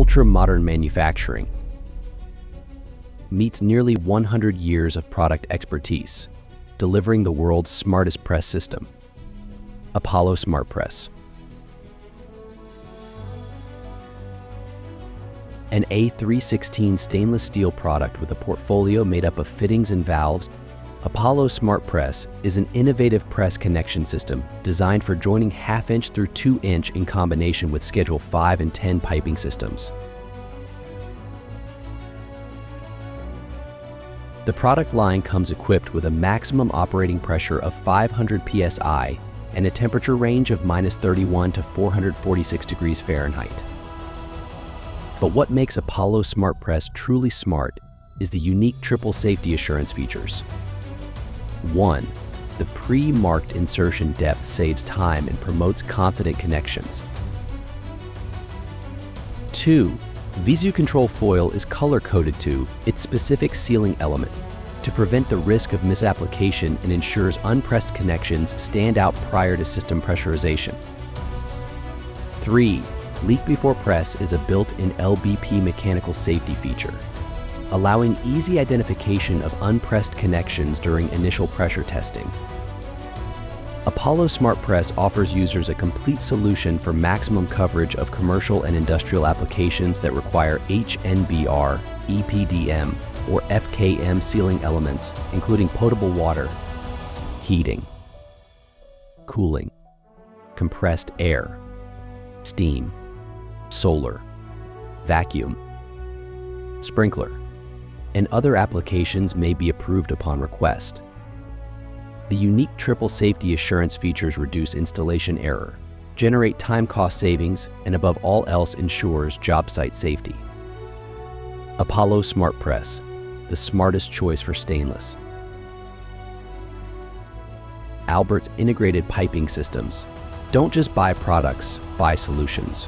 ultra-modern manufacturing meets nearly 100 years of product expertise, delivering the world's smartest press system, Apollo SmartPress. An A316 stainless steel product with a portfolio made up of fittings and valves, Apollo SmartPress is an innovative press connection system designed for joining 1/2" through 2" in combination with Schedule 5 and 10 piping systems. The product line comes equipped with a maximum operating pressure of 500 psi and a temperature range of -31 to 446 degrees Fahrenheit. But what makes Apollo SmartPress truly smart is the unique triple safety assurance features. 1. The pre-marked insertion depth saves time and promotes confident connections. 2. Visio control foil is color-coded to its specific sealing element to prevent the risk of misapplication and ensures unpressed connections stand out prior to system pressurization. 3. Leak before press is a built-in LBP mechanical safety feature, allowing easy identification of unpressed connections during initial pressure testing. Apollo SmartPress offers users a complete solution for maximum coverage of commercial and industrial applications that require HNBR, EPDM, or FKM sealing elements, including potable water, heating, cooling, compressed air, steam, solar, vacuum, sprinkler, and other applications may be approved upon request. The unique triple safety assurance features reduce installation error, generate time cost savings, and above all else ensures job site safety. Apollo SmartPress, the smartest choice for stainless. Aalberts integrated piping systems. Don't just buy products, buy solutions.